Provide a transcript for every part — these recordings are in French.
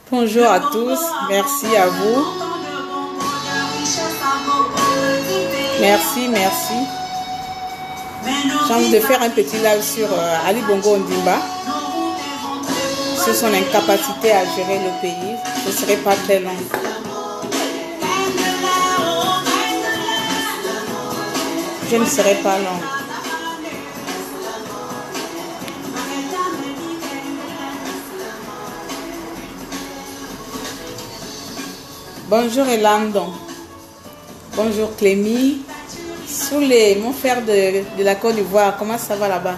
Bonjour à tous, merci à vous. Merci. J'ai envie de faire un petit live sur Ali Bongo Ondimba, sur son incapacité à gérer le pays. Ce ne serait pas très long. Je ne serai pas long. Bonjour Elandon. Bonjour Clémy. Soulé, mon frère de la Côte d'Ivoire, comment ça va là-bas?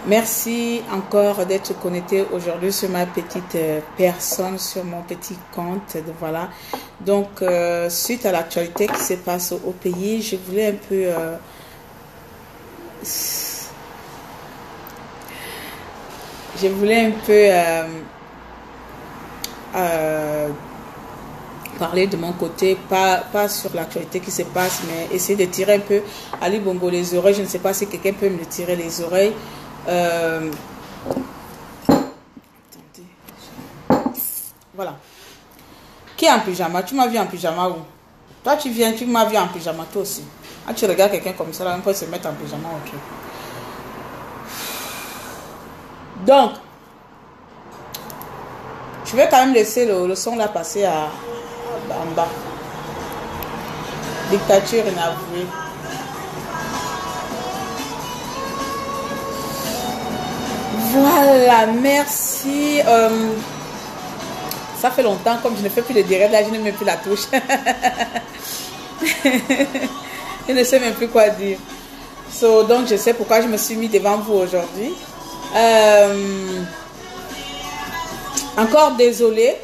Merci encore d'être connecté aujourd'hui sur ma petite personne, sur mon petit compte. Voilà. Donc, suite à l'actualité qui se passe au pays, je voulais un peu... parler de mon côté, pas sur l'actualité qui se passe, mais essayer de tirer un peu Ali Bongo les oreilles. Je ne sais pas si quelqu'un peut me tirer les oreilles. Voilà. Qui est en pyjama? Tu m'as vu en pyjama où? Toi, tu m'as vu en pyjama, toi aussi. Ah, tu regardes quelqu'un comme ça, là, on peut se mettre en pyjama, ok. Donc, je vais quand même laisser le son là passer en bas. Dictature inavouée. Voilà, merci. Ça fait longtemps, comme je ne fais plus de direct, là, je ne mets plus la touche. Je ne sais même plus quoi dire. Donc, je sais pourquoi je me suis mis devant vous aujourd'hui. Encore désolé.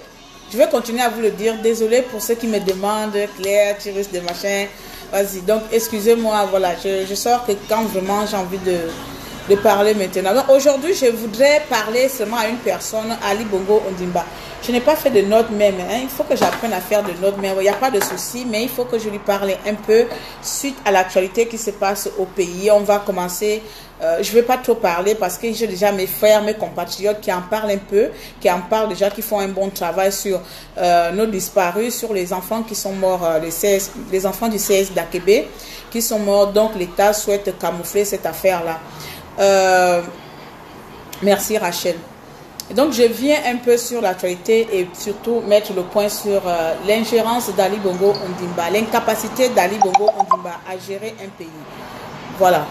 Je vais continuer à vous le dire. Désolé pour ceux qui me demandent, Claire, tu risques de machin. Vas-y. Donc, excusez-moi. Voilà. Je sors que quand vraiment j'ai envie de parler maintenant. Donc, aujourd'hui, je voudrais parler seulement à une personne, Ali Bongo Ondimba. Je n'ai pas fait de notes même. Hein. Il faut que j'apprenne à faire de notes même. Il n'y a pas de souci, mais il faut que je lui parle un peu suite à l'actualité qui se passe au pays. On va commencer. Je ne vais pas trop parler parce que j'ai déjà mes frères, mes compatriotes qui en parlent un peu, qui en parlent déjà, qui font un bon travail sur nos disparus, sur les enfants qui sont morts, les enfants du CS d'Akébé qui sont morts. Donc, l'État souhaite camoufler cette affaire-là. Merci Rachel. Donc, je viens un peu sur l'actualité et surtout mettre le point sur l'ingérence d'Ali Bongo Ondimba, l'incapacité d'Ali Bongo Ondimba à gérer un pays. Voilà.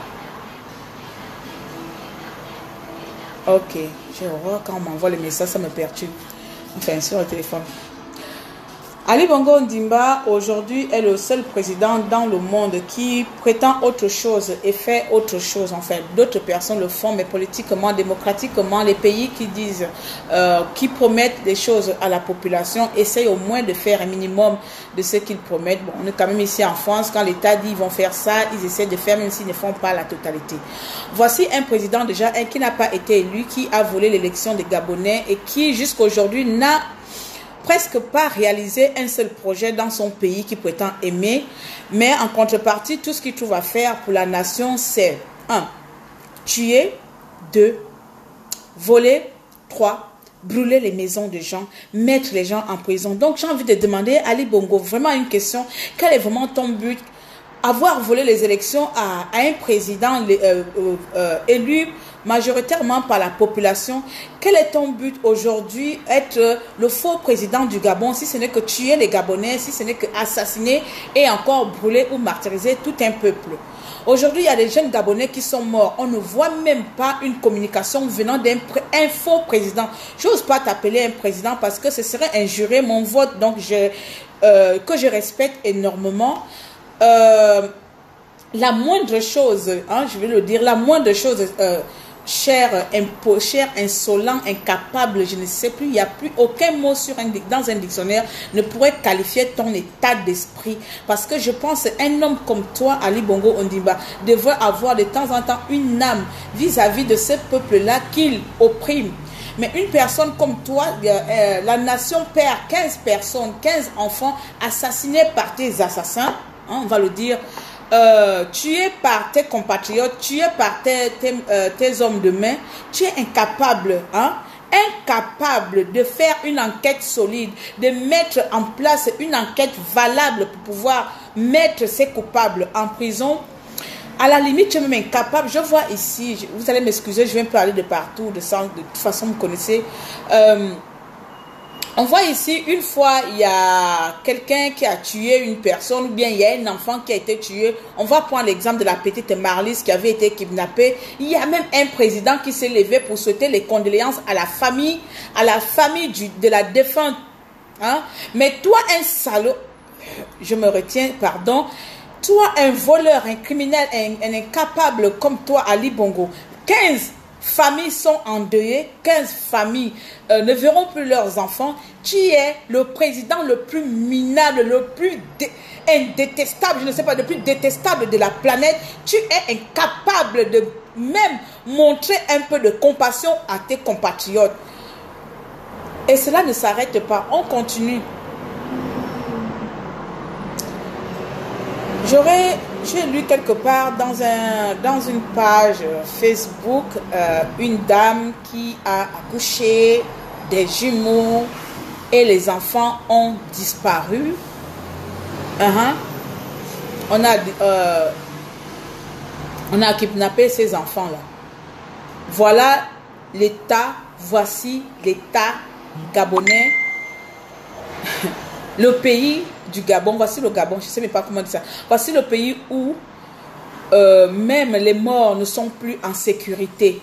Ok. J'ai horreur quand on m'envoie les messages, ça me perturbe. Enfin, sur le téléphone. Ali Bongo Ondimba, aujourd'hui, est le seul président dans le monde qui prétend autre chose et fait autre chose. Enfin, d'autres personnes le font, mais politiquement, démocratiquement, les pays qui disent, qui promettent des choses à la population, essayent au moins de faire un minimum de ce qu'ils promettent. Bon, on est quand même ici en France, quand l'État dit ils vont faire ça, ils essaient de faire, même s'ils ne font pas la totalité. Voici un président déjà, qui n'a pas été élu, qui a volé l'élection des Gabonais et qui, jusqu'à aujourd'hui, n'a presque pas réalisé un seul projet dans son pays qui prétend aimer, mais en contrepartie, tout ce qu'il trouve à faire pour la nation, c'est 1. Tuer, 2. Voler, 3. Brûler les maisons de gens, mettre les gens en prison. Donc, j'ai envie de demander à Ali Bongo, vraiment une question, quel est vraiment ton but? Avoir volé les élections à un président élu majoritairement par la population, quel est ton but aujourd'hui? Être le faux président du Gabon, si ce n'est que tuer les Gabonais, si ce n'est que assassiner et encore brûler ou martyriser tout un peuple. Aujourd'hui, il y a des jeunes Gabonais qui sont morts. On ne voit même pas une communication venant d'un faux président. Je n'ose pas t'appeler un président parce que ce serait injurer mon vote, donc que je respecte énormément. La moindre chose, hein, je vais le dire, la moindre chose, cher, cher, insolent, incapable, je ne sais plus, il n'y a plus aucun mot dans un dictionnaire ne pourrait qualifier ton état d'esprit. Parce que je pense un homme comme toi, Ali Bongo Ondimba, devrait avoir de temps en temps une âme vis-à-vis de ce peuple-là qu'il opprime. Mais une personne comme toi, la nation perd 15 personnes, 15 enfants assassinés par tes assassins, hein, on va le dire, tués par tes compatriotes, tués par tes hommes de main. Tu es incapable, hein, incapable de faire une enquête solide, de mettre en place une enquête valable pour pouvoir mettre ces coupables en prison. À la limite, tu es même incapable. Je vois ici, vous allez m'excuser, je viens parler de partout, de toute façon, vous connaissez. On voit ici, une fois, il y a quelqu'un qui a tué une personne, ou bien il y a un enfant qui a été tué. On va prendre l'exemple de la petite Marlise qui avait été kidnappée. Il y a même un président qui s'est levé pour souhaiter les condoléances à la famille de la défunte. Hein? Mais toi, un salaud, je me retiens, pardon. Toi, un voleur, un criminel, un incapable comme toi, Ali Bongo, 15 familles sont endeuillées, 15 familles ne verront plus leurs enfants. Tu es le président le plus minable, le plus indétestable, je ne sais pas, le plus détestable de la planète. Tu es incapable de même montrer un peu de compassion à tes compatriotes. Et cela ne s'arrête pas, on continue. J'ai lu quelque part dans une page Facebook une dame qui a accouché des jumeaux et les enfants ont disparu. On a kidnappé ces enfants-là. Voilà l'État, voici l'État gabonais. Le pays du Gabon, voici le Gabon, je ne sais même pas comment dire ça. Voici le pays où même les morts ne sont plus en sécurité.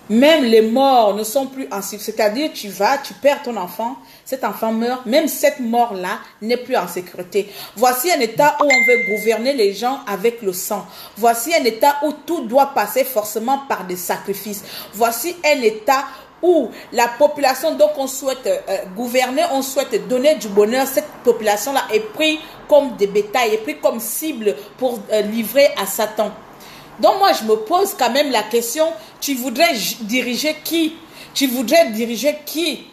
Même les morts ne sont plus en sécurité. C'est-à-dire, tu perds ton enfant, cet enfant meurt, même cette mort-là n'est plus en sécurité. Voici un état où on veut gouverner les gens avec le sang. Voici un état où tout doit passer forcément par des sacrifices. Voici un état où la population dont on souhaite gouverner, on souhaite donner du bonheur, cette population-là est prise comme des bétails, est prise comme cible pour livrer à Satan. Donc moi, je me pose quand même la question, tu voudrais diriger qui? Tu voudrais diriger qui?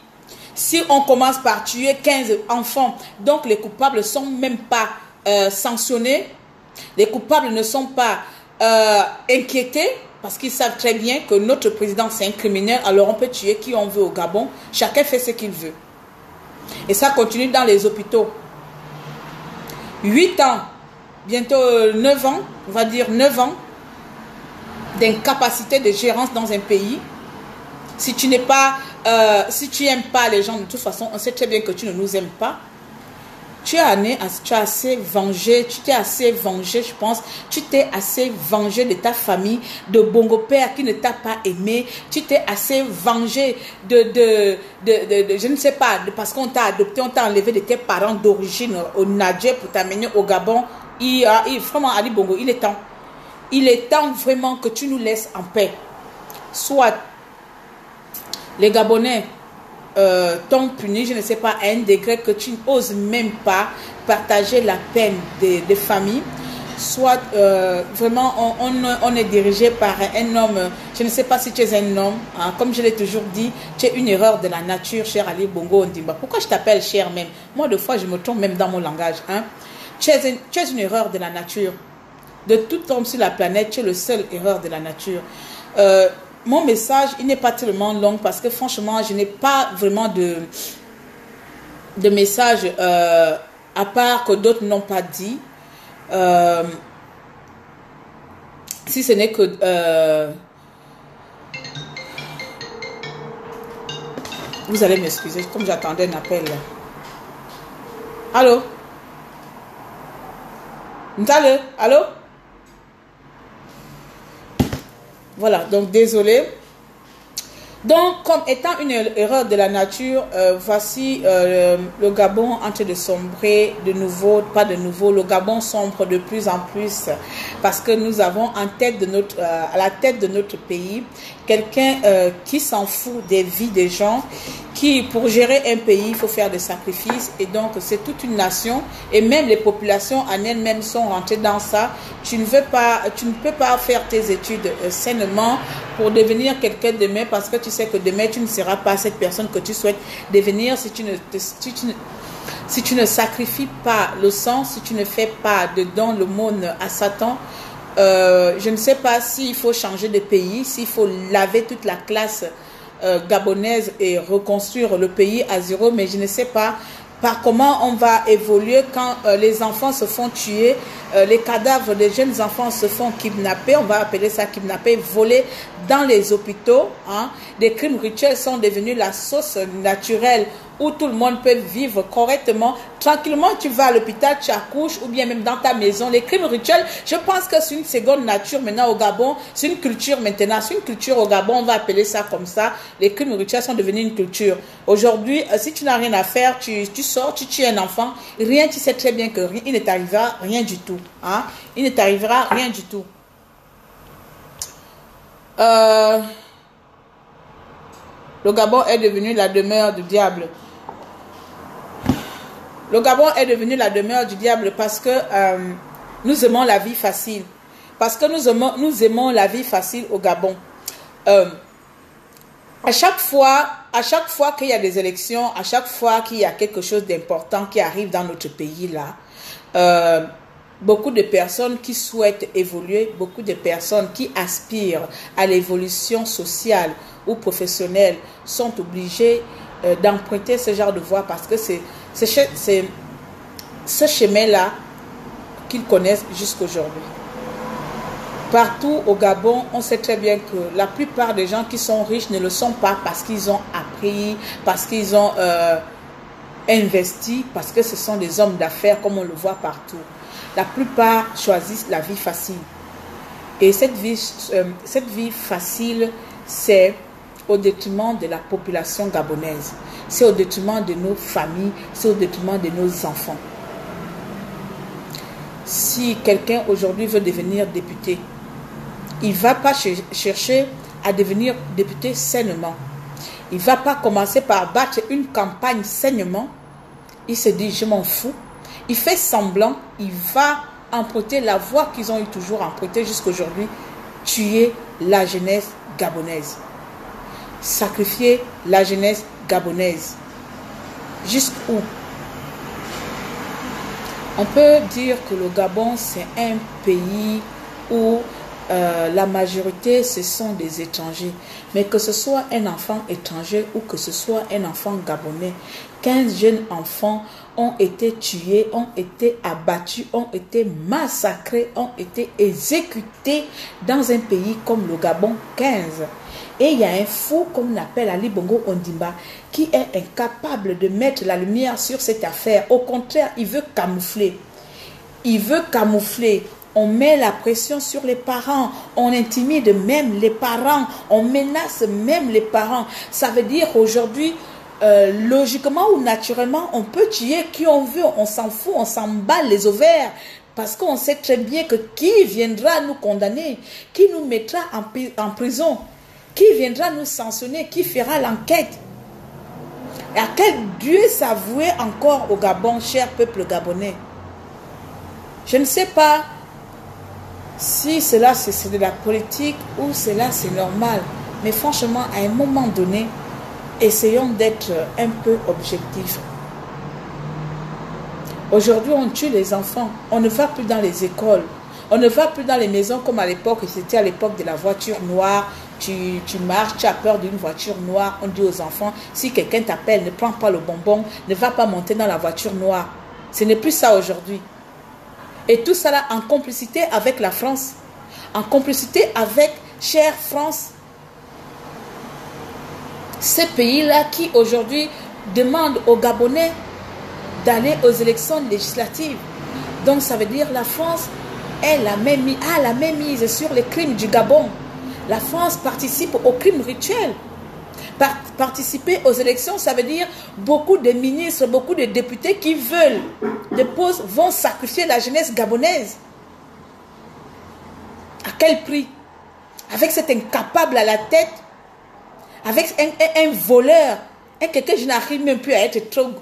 Si on commence par tuer 15 enfants, donc les coupables ne sont même pas sanctionnés, les coupables ne sont pas inquiétés, parce qu'ils savent très bien que notre président c'est un criminel, alors on peut tuer qui on veut au Gabon, chacun fait ce qu'il veut. Et ça continue dans les hôpitaux. 8 ans, bientôt 9 ans, on va dire 9 ans, d'incapacité de gérance dans un pays. Si tu n'es pas, si tu n'aimes pas les gens, de toute façon, on sait très bien que tu ne nous aimes pas. Tu as assez vengé, tu t'es assez vengé, je pense. Tu t'es assez vengé de ta famille, de Bongo Père qui ne t'a pas aimé. Tu t'es assez vengé je ne sais pas, parce qu'on t'a adopté, on t'a enlevé de tes parents d'origine au Niger pour t'amener au Gabon. Vraiment, Ali Bongo, il est temps. Il est temps vraiment que tu nous laisses en paix. Soit les Gabonais t'ont puni, je ne sais pas, à un degré que tu n'oses même pas partager la peine des familles. Soit vraiment on est dirigé par un homme, je ne sais pas si tu es un homme, hein, comme je l'ai toujours dit, tu es une erreur de la nature, cher Ali Bongo Ondimba. Pourquoi je t'appelle cher même? Moi, de fois, je me trompe même dans mon langage. Hein. Tu es une erreur de la nature. De tout homme sur la planète, tu es le seul erreur de la nature. Mon message, il n'est pas tellement long parce que franchement, je n'ai pas vraiment de message à part que d'autres n'ont pas dit. Si ce n'est que... vous allez m'excuser, comme j'attendais un appel. Là. Allô? Allô? Voilà, donc désolé. Donc, comme étant une erreur de la nature, voici le Gabon en train de sombrer de nouveau, pas de nouveau, le Gabon sombre de plus en plus parce que nous avons en tête de à la tête de notre pays quelqu'un qui s'en fout des vies des gens, qui pour gérer un pays, il faut faire des sacrifices et donc c'est toute une nation et même les populations en elles-mêmes sont rentrées dans ça. Tu ne peux pas faire tes études sainement pour devenir quelqu'un demain parce que tu sais que demain tu ne seras pas cette personne que tu souhaites devenir si tu ne sacrifies pas le sang, si tu ne fais pas de don l'aumône à Satan. Je ne sais pas s'il faut changer de pays, s'il faut laver toute la classe gabonaise et reconstruire le pays à zéro, mais je ne sais pas par comment on va évoluer quand les enfants se font tuer, les cadavres des jeunes enfants se font kidnapper, on va appeler ça kidnapper, voler dans les hôpitaux. Hein. Des crimes rituels sont devenus la sauce naturelle où tout le monde peut vivre correctement. Tranquillement, tu vas à l'hôpital, tu accouches ou bien même dans ta maison. Les crimes rituels, je pense que c'est une seconde nature maintenant au Gabon. C'est une culture maintenant. C'est une culture au Gabon, on va appeler ça comme ça. Les crimes rituels sont devenus une culture. Aujourd'hui, si tu n'as rien à faire, tu sors, tu tues un enfant. Rien, tu sais très bien que rien, il ne t'arrivera rien du tout. Hein? Il ne t'arrivera rien du tout. Le Gabon est devenu la demeure du diable. Le Gabon est devenu la demeure du diable parce que nous aimons la vie facile. Parce que nous aimons la vie facile au Gabon. À chaque fois qu'il y a des élections, à chaque fois qu'il y a quelque chose d'important qui arrive dans notre pays là, beaucoup de personnes qui souhaitent évoluer, beaucoup de personnes qui aspirent à l'évolution sociale ou professionnelle sont obligées d'emprunter ce genre de voie parce que c'est ce chemin-là qu'ils connaissent jusqu'aujourd'hui. Partout au Gabon, on sait très bien que la plupart des gens qui sont riches ne le sont pas parce qu'ils ont appris, parce qu'ils ont investi, parce que ce sont des hommes d'affaires comme on le voit partout. La plupart choisissent la vie facile. Et cette vie facile, c'est au détriment de la population gabonaise. C'est au détriment de nos familles, c'est au détriment de nos enfants. Si quelqu'un aujourd'hui veut devenir député, il ne va pas chercher à devenir député sainement. Il ne va pas commencer par battre une campagne sainement. Il se dit, je m'en fous. Il fait semblant, il va emprunter la voie qu'ils ont eu toujours empruntée jusqu'aujourd'hui, tuer la jeunesse gabonaise. Sacrifier la jeunesse gabonaise. Jusqu'où? On peut dire que le Gabon, c'est un pays où la majorité, ce sont des étrangers. Mais que ce soit un enfant étranger ou que ce soit un enfant gabonais, 15 jeunes enfants ont été tués, ont été abattus, ont été massacrés, ont été exécutés dans un pays comme le Gabon, 15. Et il y a un fou qu'on appelle Ali Bongo Ondimba qui est incapable de mettre la lumière sur cette affaire. Au contraire, il veut camoufler. Il veut camoufler. On met la pression sur les parents, on intimide même les parents, on menace même les parents. Ça veut dire aujourd'hui, logiquement ou naturellement, on peut tuer qui on veut, on s'en fout, on s'emballe les ovaires. Parce qu'on sait très bien que qui viendra nous condamner, qui nous mettra en prison, qui viendra nous sanctionner, qui fera l'enquête. Et à quel Dieu s'avouer encore au Gabon, cher peuple gabonais? Je ne sais pas si cela c'est de la politique ou cela c'est normal. Mais franchement, à un moment donné, essayons d'être un peu objectifs. Aujourd'hui, on tue les enfants. On ne va plus dans les écoles. On ne va plus dans les maisons comme à l'époque. C'était à l'époque de la voiture noire. Tu marches, tu as peur d'une voiture noire. On dit aux enfants, si quelqu'un t'appelle, ne prends pas le bonbon, ne va pas monter dans la voiture noire. Ce n'est plus ça aujourd'hui. Et tout ça là en complicité avec la France. En complicité avec chère France. Ce pays-là qui aujourd'hui demande aux Gabonais d'aller aux élections législatives. Donc ça veut dire la France a la même mise sur les crimes du Gabon. La France participe aux crimes rituels. Participer aux élections, ça veut dire beaucoup de ministres, beaucoup de députés qui veulent des postes vont sacrifier la jeunesse gabonaise. À quel prix? Avec cet incapable à la tête, avec un voleur, quelqu'un, je n'arrive même plus à être trop...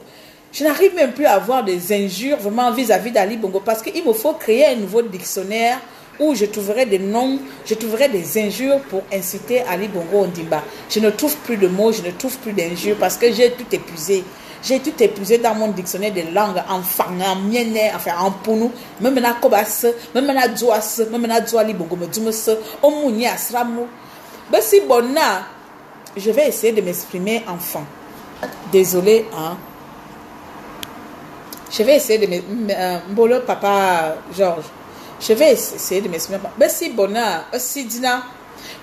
Je n'arrive même plus à avoir des injures vraiment vis-à-vis d'Ali Bongo parce qu'il me faut créer un nouveau dictionnaire où je trouverai des noms, je trouverai des injures pour inciter Ali Bongo Ondimba. Je ne trouve plus de mots, je ne trouve plus d'injures parce que j'ai tout épuisé. J'ai tout épuisé dans mon dictionnaire de langue en fanga, en mienne, enfin en pounou, même en kobas, même en adjoas, même en adjoali Bongo me dumus, au mouni asramu. Ben si bon là, je vais essayer de m'exprimer enfant. Désolé, hein. Je vais essayer de m'exprimer, papa Georges. Je vais essayer de m'exprimer. Mais si Bona, si Dina,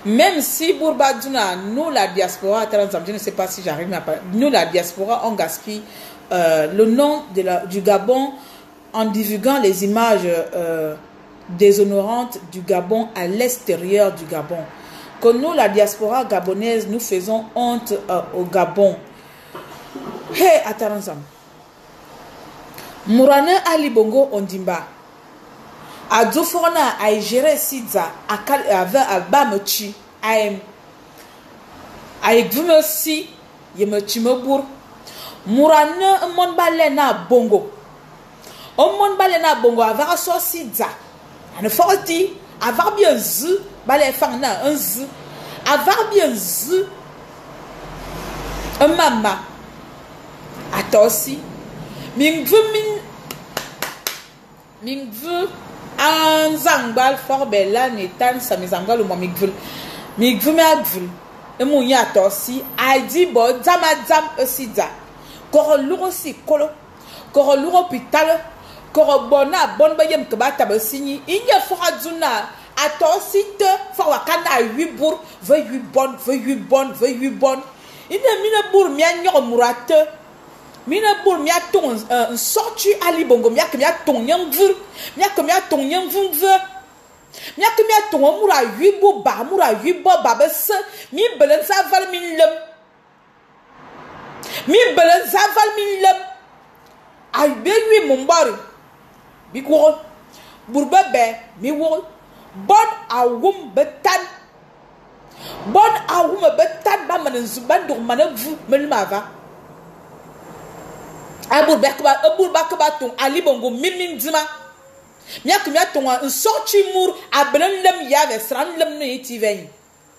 même si Bourba Duna, nous la diaspora, je ne sais pas si j'arrive à parler, nous la diaspora, on gaspille le nom du Gabon en divulguant les images déshonorantes du Gabon à l'extérieur du Gabon. Que nous, la diaspora gabonaise, nous faisons honte au Gabon. Hey, attends, Mourane Ali Bongo Ondimba. A Dufona a géré Sidza a Bamechi a Gvumosi Yemechimobur Mourane Mon Balena Bongo Mon Balena Bongo a so Sidza a forti avoir bien zu balé fangna un zu avoir bien zu un mama a tosi Mingvu un zangbal fort bella netan sa mi zangbal mo migvul me agvul e mo ya tosi a di bo zama zam osida ko luro si kolo ko luro hospital ko bona bon ba yem ke ba tabasini inye fo aduna a tosi te fo wakanda 8 bour ve 8 bon ine mine bour mi anyo murate mina bour mi aton sorti Ali Bongo mi akemi aton nyamvur mi akemi aton nyamvunve mi akemi aton mura 8 bo ba mura 8 bo ba bes mi belen saval min lem ay be 8 mombari bi ko bourba be mi wo bon awum betan ba manen zuban do manavu melmava Abour Bakbaton, Ali Bongo, Mimin Dima. Miakumiaton, un sorti mour, a belen lem yave, sran lem ne itiven.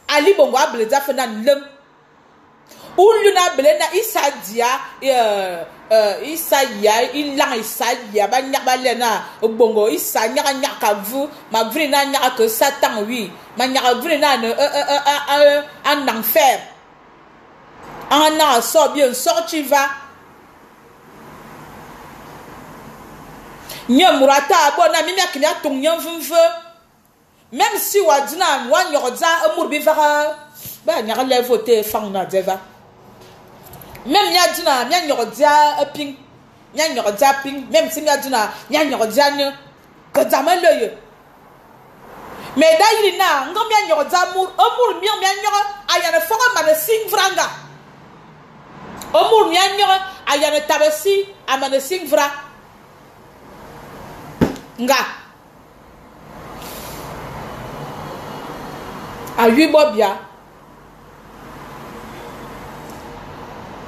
Ali Bongo a bleza fenan lem. Ou luna belena isadia, isaya, ilang isadia, ba nyabalena, Bongo, isa, nyaka vu, ma vrina nyaka satan, oui, ma nyaka vrina en enfer. En an, sort bien, sorti va. Nyamurata abona mimi akimya tongyan vunve même si wadina wan yoza amour bivara ba nyaka le voter fang na deva même nya dina nya nyoza ping nya nyoza ping même si nya dina nya nyoza ne que zamaloye mais d'ailleurs na ngom nya nyoza amour mi nyoza ayana fanga mana sing vranga amour mi nyoza ayana tabasi amana sing vra nga a 8 bobia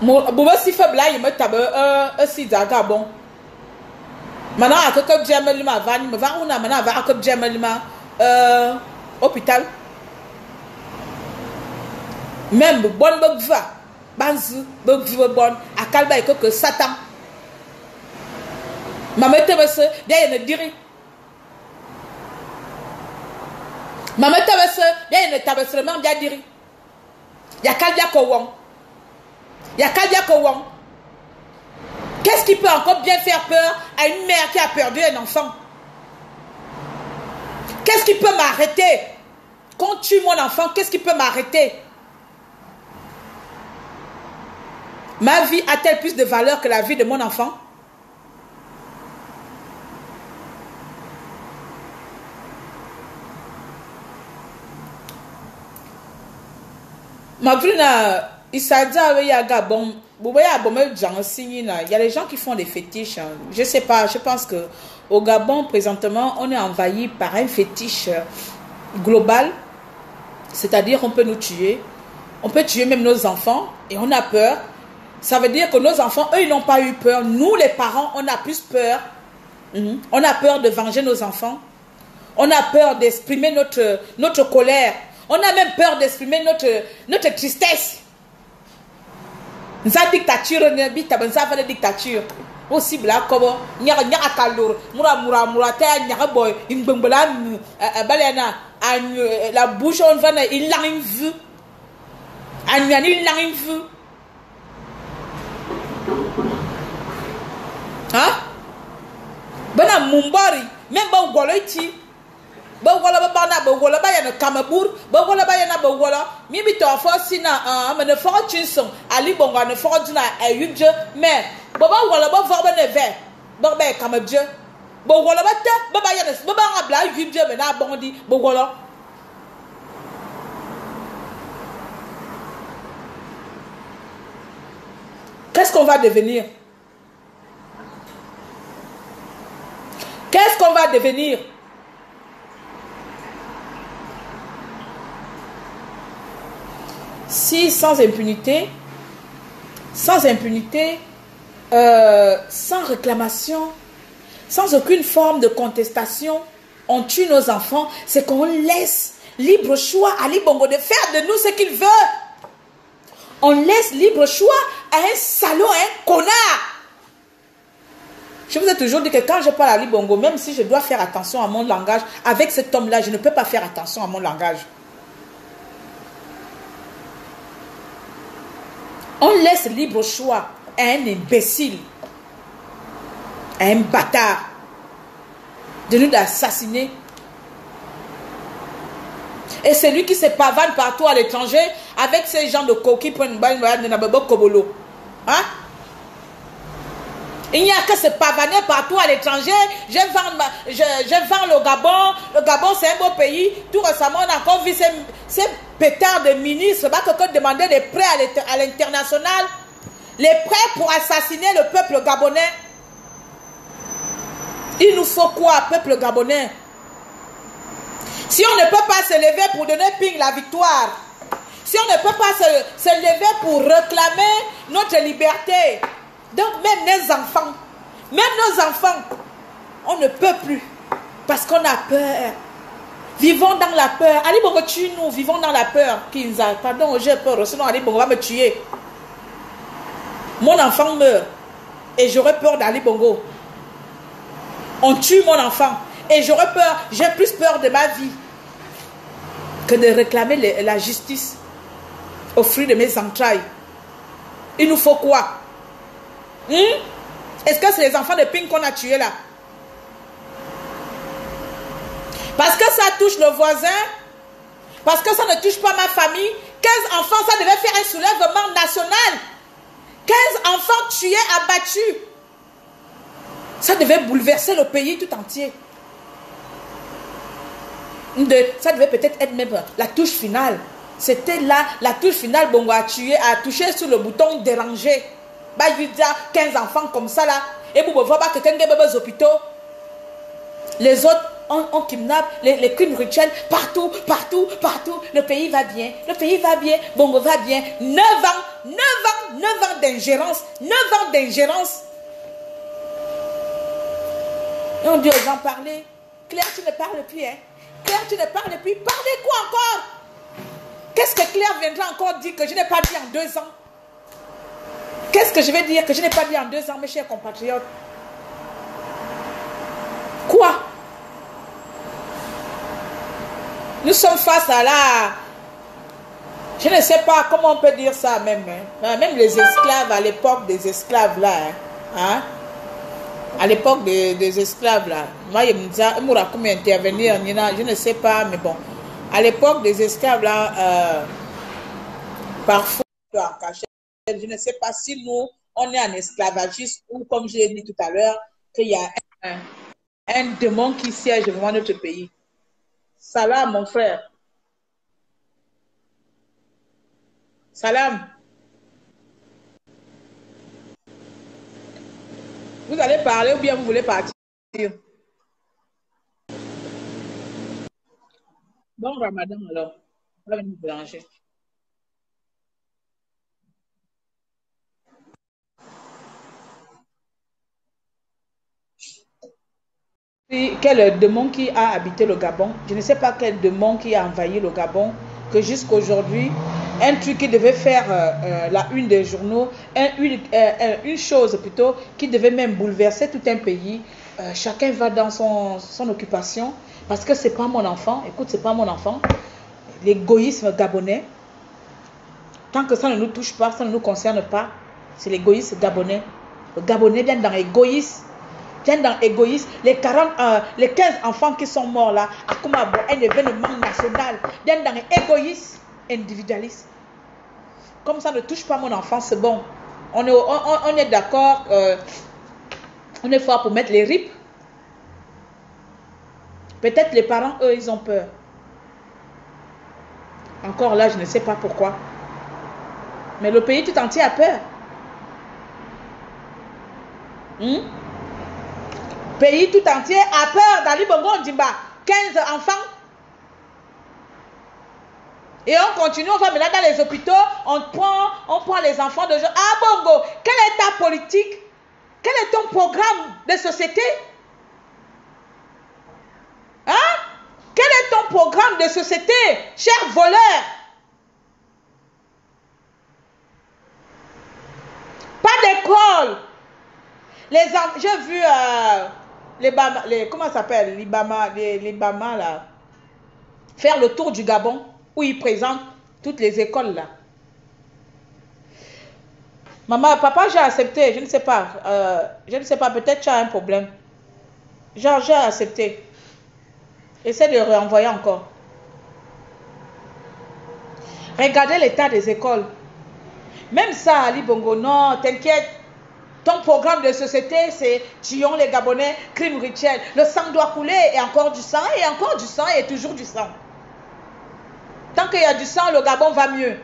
Boba si faible il me tabe si daga bon mana akaka jamel ma vani me va una mana va akaka jamel ma hôpital même bon bogva banzu bogva bon akalba ikoko satan Mama tabase dia ne diri Mama tabase dia ne tabase même dia diri ya kalbia ko won qu'est-ce qui peut encore bien faire peur à une mère qui a perdu un enfant? Qu'est-ce qui peut m'arrêter quand tue mon enfant? Qu'est-ce qui peut m'arrêter? Ma vie a-t-elle plus de valeur que la vie de mon enfant? Ma vie il y a Gabon. Il y a les gens qui font des fétiches. Hein. Je sais pas, je pense que au Gabon, présentement, on est envahi par un fétiche global. C'est-à-dire qu'on peut nous tuer. On peut tuer même nos enfants et on a peur. Ça veut dire que nos enfants, eux, ils n'ont pas eu peur. Nous, les parents, on a plus peur. On a peur de venger nos enfants. On a peur d'exprimer notre colère. On a même peur d'exprimer notre tristesse. Nza dictature, la dictature. Aussi bla kobo, nyaka kalor, mura ta nyaka boy, ingbengbola balena, la bouche on va il l'a vu. Il l'a vu. Hein? Bana mumbari, même bon goloiti. Bogola bana bogola ba yana Kamabur, bogola ba yana bogola. Mi bi to fo sina me ne fo chinson ali bonga ne fo dina ayudje mais boba gola ba fo ba ne ve. Boba Kamabje. Bogola ba te baba yana baba ngabla ayudje me na bondi bogola. Qu'est-ce qu'on va devenir? Qu'est-ce qu'on va devenir? Si sans impunité, sans réclamation, sans aucune forme de contestation, on tue nos enfants, c'est qu'on laisse libre choix à Ali Bongo de faire de nous ce qu'il veut. On laisse libre choix à un salaud, à un connard. Je vous ai toujours dit que quand je parle à Ali Bongo, même si je dois faire attention à mon langage, avec cet homme-là, je ne peux pas faire attention à mon langage. On laisse libre choix à un imbécile, à un bâtard, de nous assassiner. Et c'est lui qui se pavane partout à l'étranger avec ces gens de coquilles pour une balle de Kobolo. Hein? Il n'y a que se pavaner partout à l'étranger. Je vends le Gabon. Le Gabon, c'est un beau pays. Tout récemment, on a encore vu ces pétards de ministres qui demandaient des prêts à l'international. Les prêts pour assassiner le peuple gabonais. Il nous faut quoi, peuple gabonais? Si on ne peut pas se lever pour donner ping la victoire, si on ne peut pas se lever pour réclamer notre liberté, donc même nos enfants, on ne peut plus parce qu'on a peur. Vivons dans la peur. Ali Bongo tue nous, vivons dans la peur. Kinza, pardon, j'ai peur, sinon Ali Bongo va me tuer. Mon enfant meurt et j'aurais peur d'Ali Bongo. On tue mon enfant et j'aurais peur, j'ai plus peur de ma vie que de réclamer la justice au fruit de mes entrailles. Il nous faut quoi? Est-ce que c'est les enfants de Ping qu'on a tués là? Parce que ça touche le voisin, parce que ça ne touche pas ma famille. 15 enfants, ça devait faire un soulèvement national. 15 enfants tués, abattus. Ça devait bouleverser le pays tout entier. Ça devait peut-être être même la touche finale. C'était là, la touche finale, Bongo a touché sur le bouton déranger. Bah, il y a 15 enfants comme ça là. Et vous voyez pas que quelqu'un des hôpitaux. Les autres, on kidnappe, les crimes rituels, partout. Le pays va bien, Bongo va bien. 9 ans d'ingérence. 9 ans d'ingérence. Et on dit aux gens, parlez. Claire, tu ne parles plus, hein. Claire, tu ne parles plus. Parlez quoi encore? Qu'est-ce que Claire viendra encore dire que je n'ai pas dit en 2 ans? Qu'est-ce que je vais dire que je n'ai pas dit en 2 ans, mes chers compatriotes? Quoi? Nous sommes face à la... Je ne sais pas comment on peut dire ça même. Hein? Même les esclaves, à l'époque des esclaves là. Hein? À l'époque des esclaves là. Moi, je me intervenir, je ne sais pas, mais bon. À l'époque des esclaves là, parfois, je ne sais pas si nous, on est en esclavagisme ou comme je l'ai dit tout à l'heure, qu'il y a un démon qui siège devant notre pays. Salam, mon frère. Salam. Vous allez parler ou bien vous voulez partir? Bon Ramadan alors. On va venir mélanger. Quel démon qui a habité le Gabon? Je ne sais pas quel démon qui a envahi le Gabon, que jusqu'aujourd'hui, un truc qui devait faire la une des journaux, une chose plutôt, qui devait même bouleverser tout un pays. Chacun va dans son occupation, parce que c'est pas mon enfant. Écoute, c'est pas mon enfant. L'égoïsme gabonais, tant que ça ne nous touche pas, ça ne nous concerne pas, c'est l'égoïsme gabonais. Le Gabonais vient dans l'égoïsme. Viens dans égoïsme, les 15 enfants qui sont morts là, à Kumabo, un événement national, viens dans égoïsme, individualiste. Comme ça ne touche pas mon enfant, c'est bon. On est d'accord, on est fort pour mettre les ripes. Peut-être les parents, eux, ils ont peur. Encore là, je ne sais pas pourquoi. Mais le pays tout entier a peur. Pays tout entier a peur d'Ali Bongo Ondimba. 15 enfants. Et on continue, on va maintenant dans les hôpitaux, on prend les enfants de gens. Ah Bongo, quelle est ta politique? Quel est ton programme de société? Hein? Quel est ton programme de société, cher voleur? Pas d'école. J'ai vu comment ça s'appelle? Les Bama là. Faire le tour du Gabon où ils présentent toutes les écoles là. Maman, papa, j'ai accepté. Je ne sais pas. Peut-être tu as un problème. J'ai accepté. Essaie de renvoyer encore. Regardez l'état des écoles. Même ça, Ali Bongo, non, t'inquiète. Ton programme de société, c'est tuons les Gabonais, crime rituel. Le sang doit couler et encore du sang, et encore du sang, et toujours du sang. Tant qu'il y a du sang, le Gabon va mieux.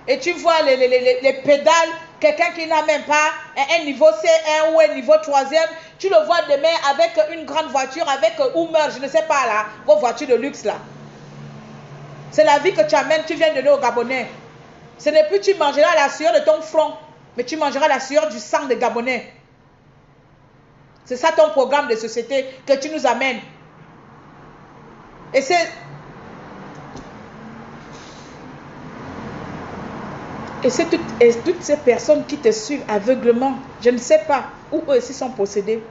Et tu vois les pédales, quelqu'un qui n'a même pas un niveau C1 ou un niveau 3e, tu le vois demain avec une grande voiture, avec Hummer, je ne sais pas là, vos voitures de luxe là. C'est la vie que tu amènes, tu viens donner aux Gabonais. Ce n'est plus tu mangeras la sueur de ton front, mais tu mangeras la sueur du sang des Gabonais. C'est ça ton programme de société que tu nous amènes. Et c'est... Et c'est toutes ces personnes qui te suivent aveuglement. Je ne sais pas où eux aussi sont possédés.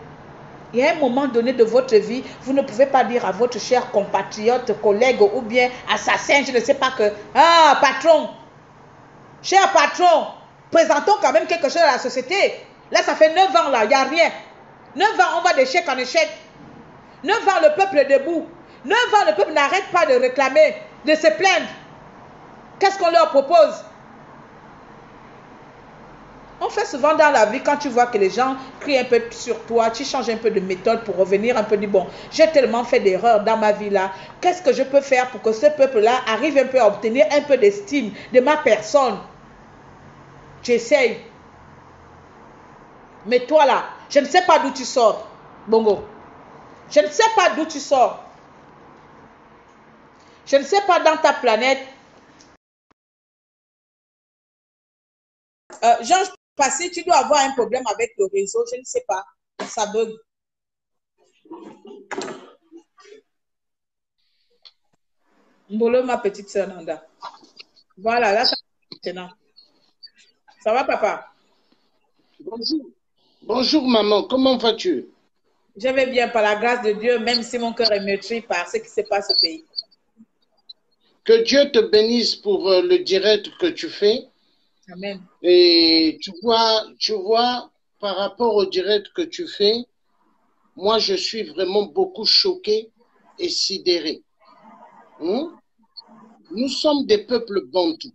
Et à un moment donné de votre vie, vous ne pouvez pas dire à votre cher compatriote, collègue ou bien assassin, je ne sais pas que, ah, patron, cher patron, présentons quand même quelque chose à la société. Là, ça fait 9 ans, là, il n'y a rien. 9 ans, on va d'échec en échec. 9 ans, le peuple est debout. 9 ans, le peuple n'arrête pas de réclamer, de se plaindre. Qu'est-ce qu'on leur propose? On fait souvent dans la vie, quand tu vois que les gens crient un peu sur toi, tu changes un peu de méthode pour revenir un peu, dire bon, j'ai tellement fait d'erreurs dans ma vie là, qu'est-ce que je peux faire pour que ce peuple-là arrive un peu à obtenir un peu d'estime de ma personne? Tu essayes. Mais toi là, je ne sais pas d'où tu sors, Bongo. Je ne sais pas d'où tu sors. Je ne sais pas dans ta planète. Jean Passé, tu dois avoir un problème avec le réseau, je ne sais pas. Ça bug. Mbolo, ma petite sœur Nanda. Voilà, là, ça va maintenant. Ça va, papa? Bonjour. Bonjour, maman. Comment vas-tu? Je vais bien, par la grâce de Dieu, même si mon cœur est meurtri par ce qui se passe au pays. Que Dieu te bénisse pour le direct que tu fais. Amen. Et tu vois, par rapport au direct que tu fais, moi, je suis vraiment beaucoup choqué et sidéré. Nous sommes des peuples bantous.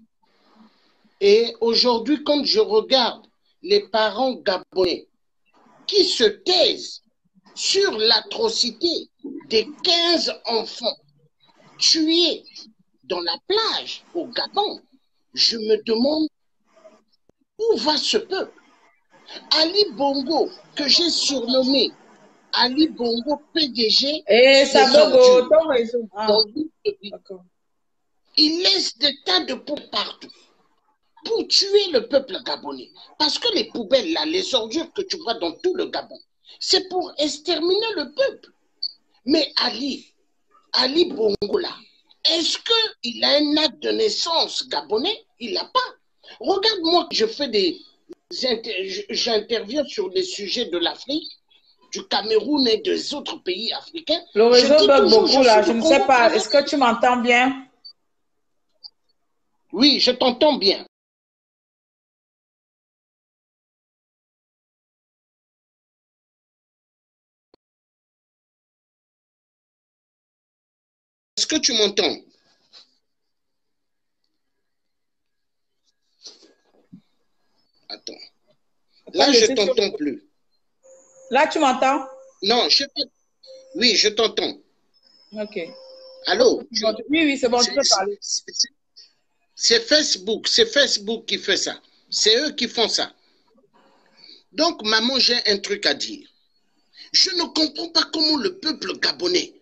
Et aujourd'hui, quand je regarde les parents gabonais qui se taisent sur l'atrocité des 15 enfants tués dans la plage au Gabon, je me demande où va ce peuple? Ali Bongo, que j'ai surnommé Ali Bongo PDG Et des ça bug ordures, ton réseau. Ah, dans le pays. d'accord. Il laisse des tas de poubelles partout pour tuer le peuple gabonais. Parce que les poubelles, là, les ordures que tu vois dans tout le Gabon, c'est pour exterminer le peuple. Mais Ali Bongo, là, est-ce qu'il a un acte de naissance gabonais? Il l'a pas. Regarde-moi, j'interviens sur des sujets de l'Afrique, du Cameroun et des autres pays africains. Le réseau bug beaucoup là, je ne sais pas. Congo. Est-ce que tu m'entends bien? Oui, je t'entends bien. Est-ce que tu m'entends? Attends. Là, je ne t'entends plus. Là, tu m'entends? Non, je sais pas. Oui, je t'entends. Ok. Allô? Oui, c'est bon, tu peux parler. C'est Facebook qui fait ça. C'est eux qui font ça. Donc, maman, j'ai un truc à dire. Je ne comprends pas comment le peuple gabonais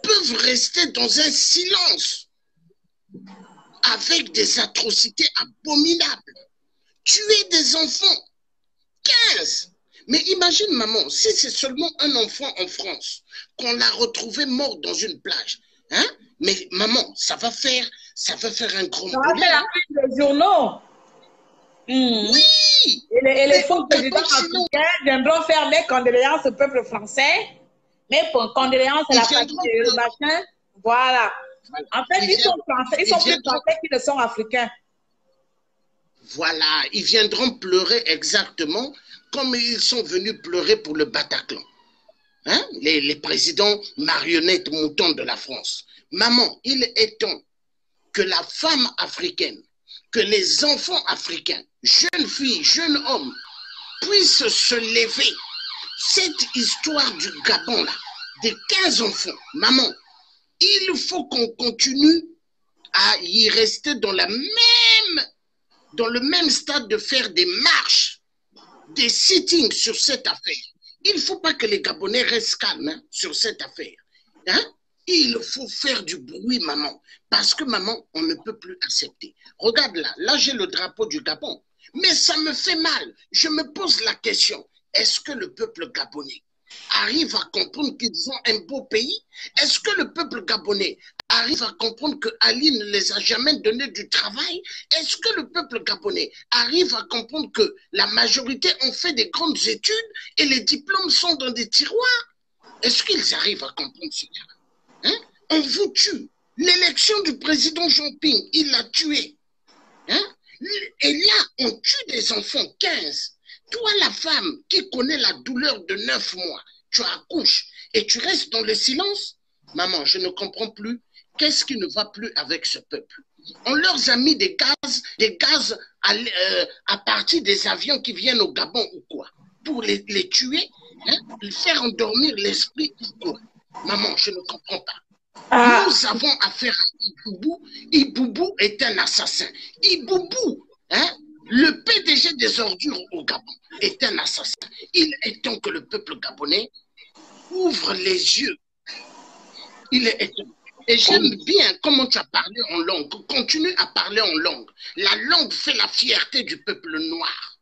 peut rester dans un silence avec des atrocités abominables. Tuer des enfants, 15. Mais imagine, maman, si c'est seulement un enfant en France qu'on l'a retrouvé mort dans une plage, hein? Mais maman, ça va faire un grand Ça va faire la des journaux. Oui. Et les faux présidents africains viendront faire des condoléances au peuple français, mais pour condoléances à la famille de machin. Voilà. En fait, ils sont français, ils sont plus français qu'ils ne sont africains. Voilà, ils viendront pleurer exactement comme ils sont venus pleurer pour le Bataclan. Hein? Les présidents marionnettes moutons de la France. Maman, il est temps que la femme africaine, que les enfants africains, jeunes filles, jeunes hommes, puissent se lever. Cette histoire du Gabon, là, des 15 enfants, maman, il faut qu'on continue à y rester dans le même stade de faire des marches, des sittings sur cette affaire. Il ne faut pas que les Gabonais restent calmes sur cette affaire. Hein? Il faut faire du bruit, maman. Parce que, maman, on ne peut plus accepter. Regarde là j'ai le drapeau du Gabon. Mais ça me fait mal. Je me pose la question, est-ce que le peuple gabonais arrive à comprendre qu'ils ont un beau pays? Est-ce que le peuple gabonais arrive à comprendre que Ali ne les a jamais donné du travail? Est-ce que le peuple gabonais arrive à comprendre que la majorité ont fait des grandes études et les diplômes sont dans des tiroirs? Est-ce qu'ils arrivent à comprendre cela? Hein? On vous tue. L'élection du président Jean-Ping, il l'a tué. Hein? Et là, on tue des enfants, 15. Toi, la femme qui connaît la douleur de 9 mois, tu accouches et tu restes dans le silence? Maman, je ne comprends plus. Qu'est-ce qui ne va plus avec ce peuple? On leur a mis des gaz à partir des avions qui viennent au Gabon ou quoi? Pour les tuer, hein? Faire endormir l'esprit ou quoi? Maman, je ne comprends pas. Nous avons affaire à Iboubou. Iboubou est un assassin. Iboubou, hein, le PDG des ordures au Gabon, est un assassin. Il est temps que le peuple gabonais ouvre les yeux. Il est temps. Et j'aime bien comment tu as parlé en langue. Continue à parler en langue. La langue fait la fierté du peuple noir.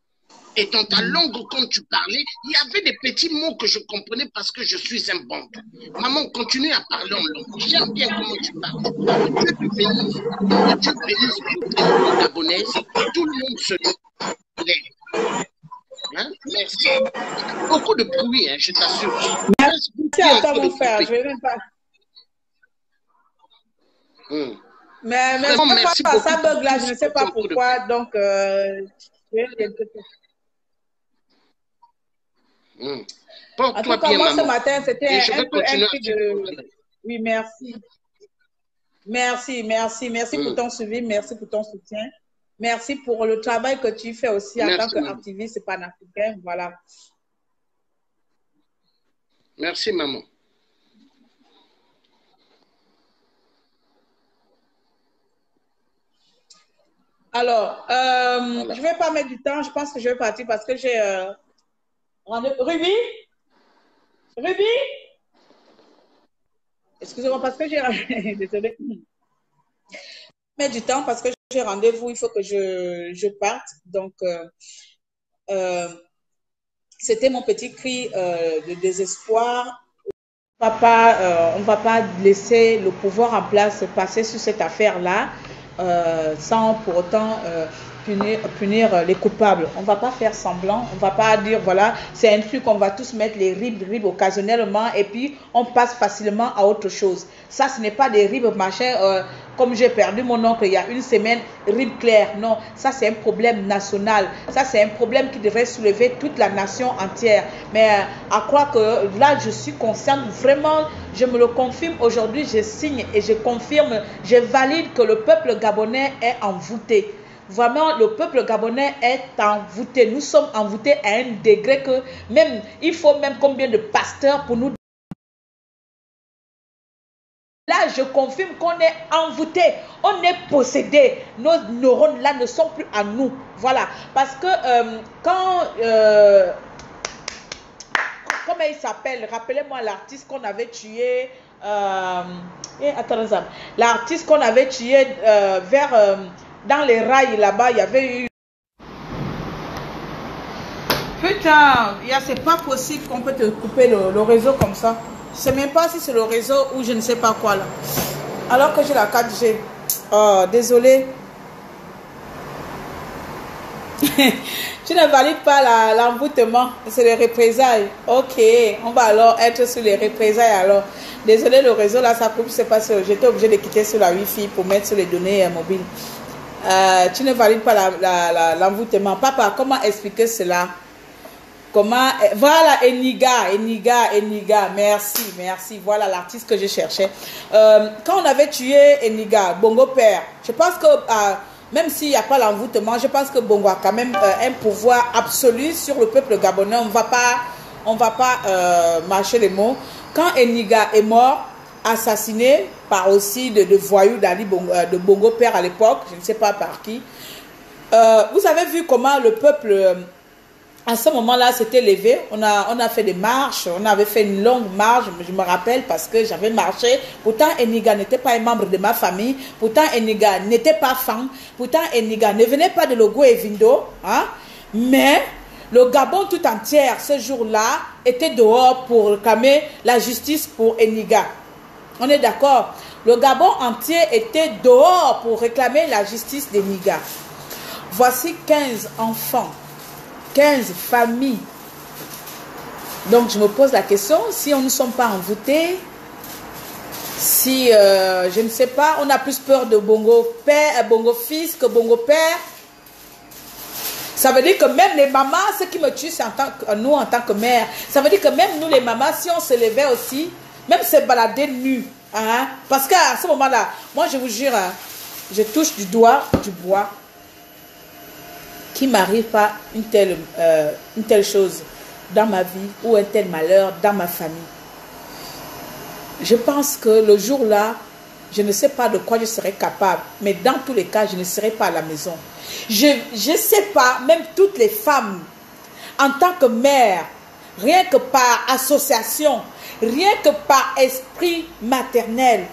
Et dans ta langue, quand tu parlais, il y avait des petits mots que je comprenais parce que je suis un bantou. Maman, continue à parler en langue. J'aime bien comment tu parles. Que Dieu te bénisse. Que Dieu bénisse toutes les langues gabonaises. Tout le monde se lève. Hein? Merci. Beaucoup de bruit, hein, je t'assure. Merci à toi, mon frère. Je ne vais même pas. Mais vraiment, merci beaucoup. Ça bug là, je ne sais pas pourquoi. Donc, en tout cas, moi, ce matin, c'était un peu de... Oui, merci. Merci pour ton suivi, merci pour ton soutien. Merci pour le travail que tu fais aussi en tant qu'activiste panafricain. Voilà. Merci, maman. Alors, je ne vais pas mettre du temps. Je pense que je vais partir parce que j'ai Ruby? Ruby? Excusez-moi parce que j'ai... Désolée. Mais du temps parce que j'ai rendez-vous, il faut que je parte. Donc, c'était mon petit cri de désespoir. On va pas laisser le pouvoir en place passer sur cette affaire-là sans pour autant punir les coupables. On va pas faire semblant, on va pas dire voilà, c'est un truc, on va tous mettre les ribes occasionnellement et puis on passe facilement à autre chose. Ça, ce n'est pas des ribes machin, comme j'ai perdu mon oncle il y a une semaine, ribes claires. Non, ça c'est un problème national. Ça c'est un problème qui devrait soulever toute la nation entière. Mais à croire que là, je suis consciente vraiment, je me le confirme aujourd'hui, je signe et je confirme, je valide que le peuple gabonais est envoûté. Vraiment, le peuple gabonais est envoûté. Nous sommes envoûtés à un degré que même, il faut même combien de pasteurs pour nous. Là, je confirme qu'on est envoûté, on est possédé. Nos neurones là ne sont plus à nous. Voilà. Parce que comment il s'appelle? Rappelez-moi l'artiste qu'on avait tué. Attendez, l'artiste qu'on avait tué dans les rails là-bas, il y avait eu... Putain, c'est pas possible qu'on peut te couper le réseau comme ça. Je ne sais même pas si c'est le réseau ou je ne sais pas quoi là. Alors que j'ai la 4G. Oh, désolé. Tu ne valides pas l'envoûtement. C'est les représailles. Ok, on va alors être sur les représailles alors. Désolé, le réseau là, ça coupe. Je sais pas si j'étais obligé de quitter sur la Wi-Fi pour mettre sur les données mobiles. Tu ne valides pas l'envoûtement. Papa, comment expliquer cela? Comment? Voilà, Eniga, merci, voilà l'artiste que je cherchais. Quand on avait tué Eniga, Bongo Père, je pense que même s'il n'y a pas l'envoûtement, je pense que Bongo a quand même un pouvoir absolu sur le peuple gabonais. On va pas mâcher les mots. Quand Eniga est mort, assassiné par aussi de voyous de Bongo Père à l'époque, je ne sais pas par qui, vous avez vu comment le peuple... À ce moment-là, c'était levé. On a fait des marches. On avait fait une longue marche. Je me rappelle parce que j'avais marché. Pourtant, Eniga n'était pas un membre de ma famille. Pourtant, Eniga n'était pas fan. Pourtant, Eniga ne venait pas de Logo et Vindo. Hein? Mais le Gabon tout entier, ce jour-là, était dehors pour réclamer la justice pour Eniga. On est d'accord? Le Gabon entier était dehors pour réclamer la justice d'Eniga. Voici 15 enfants. 15 familles. Donc, je me pose la question, si on ne sommes pas envoûtés, si, je ne sais pas, on a plus peur de Bongo père, Bongo fils que Bongo père, ça veut dire que même les mamans, ce qui me tue, c'est nous en tant que mère, ça veut dire que même nous les mamans, si on se levait aussi, même se balader nus, hein, parce qu'à ce moment-là, moi je vous jure, hein, je touche du doigt du bois, qui m'arrive pas une telle chose dans ma vie ou un tel malheur dans ma famille. Je pense que le jour-là, je ne sais pas de quoi je serai capable, mais dans tous les cas, je ne serai pas à la maison. Je ne sais pas, même toutes les femmes, en tant que mère, rien que par association, rien que par esprit maternel,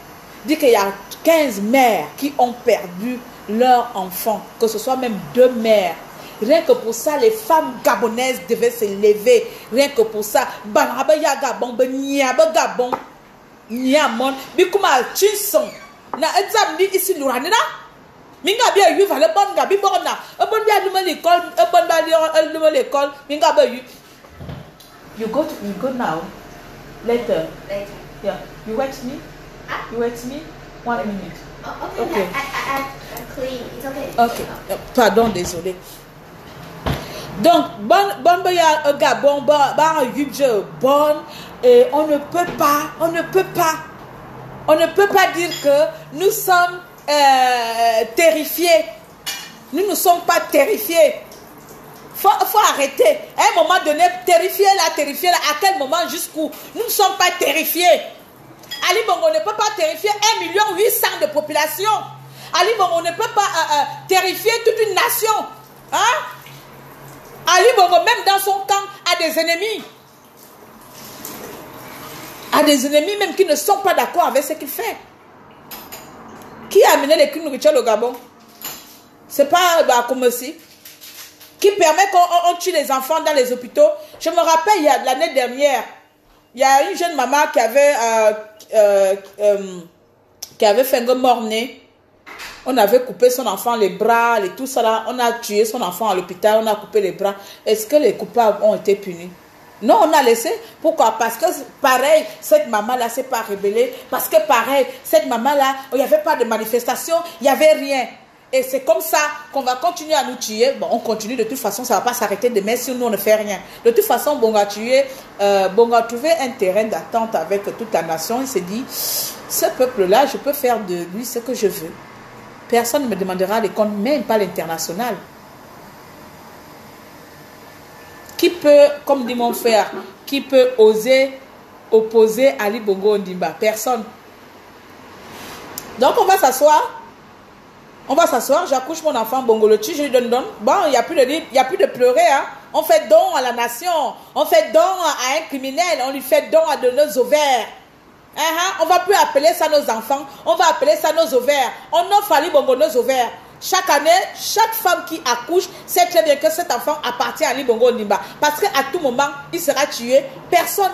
dit qu'il y a 15 mères qui ont perdu leurs enfants, que ce soit même 2 mères. Rien que pour ça, les femmes gabonaises devaient se lever. Rien que pour ça. Gabon, Gabon, Niamon, Bikuma, Chinson. Na exam ni ici l'ouranina. Minga bien eu, va le bon gabi borna. A bon bien de l'école, a bon bien de l'école. Minga bien you go now. Later. Yeah. You wait me? You wait me? 1 minute. Oh, okay. I'm clean. It's okay. Ok. Pardon, désolé. Donc, bon, Gabon, bon, et on ne peut pas dire que nous sommes terrifiés. Nous ne sommes pas terrifiés. Faut arrêter. À un moment donné, terrifiés là, à quel moment, jusqu'où? Nous ne sommes pas terrifiés. Ali Bongo ne peut pas terrifier 1 800 000 de population. Ali Bongo ne peut pas terrifier toute une nation. Hein? Ali Bongo, même dans son camp, a des ennemis. A des ennemis même qui ne sont pas d'accord avec ce qu'il fait. Qui a amené les crimes rituels au Gabon? C'est pas comme si. Qui permet qu'on tue les enfants dans les hôpitaux. Je me rappelle, il y a l'année dernière, il y a une jeune maman qui avait fait un mort-né. On avait coupé son enfant les bras, et tout ça là. On a tué son enfant à l'hôpital, on a coupé les bras. Est-ce que les coupables ont été punis? Non, on a laissé. Pourquoi? Parce que pareil, cette maman-là s'est pas rebellée. Parce que pareil, cette maman-là, il n'y avait pas de manifestation, il n'y avait rien. Et c'est comme ça qu'on va continuer à nous tuer. Bon, on continue de toute façon, ça ne va pas s'arrêter demain si nous on ne fait rien. De toute façon, Bongo a trouvé un terrain d'attente avec toute la nation. Il s'est dit, ce peuple-là, je peux faire de lui ce que je veux. Personne ne me demandera des comptes, même pas l'international. Qui peut, comme dit mon frère, qui peut oser opposer Ali Bongo Ondimba? Personne. Donc on va s'asseoir. On va s'asseoir, j'accouche mon enfant Bongo le tue, je lui donne. Bon, il n'y a plus de pleurer. Hein. On fait don à la nation. On fait don à un criminel. On lui fait don à de nos ovaires. On ne va plus appeler ça nos enfants. On va appeler ça nos ovaires. On offre à Ali Bongo nos ovaires. Chaque année, chaque femme qui accouche sait très bien que cet enfant appartient à Ali Bongo Ondimba. Parce qu'à tout moment, il sera tué. Personne.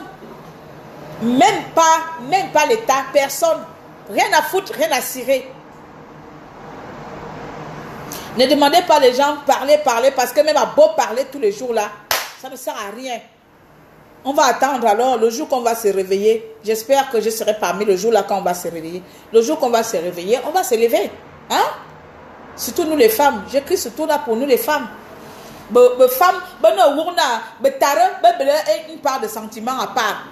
Même pas l'État. Personne. Rien à foutre, rien à cirer. Ne demandez pas les gens parler, parce que même à beau parler tous les jours là, ça ne sert à rien. On va attendre alors le jour qu'on va se réveiller. J'espère que je serai parmi le jour là quand on va se réveiller. Le jour qu'on va se réveiller, on va se lever. Hein? Surtout nous les femmes. J'écris surtout là pour nous les femmes. Les femmes, une part de sentiments à part.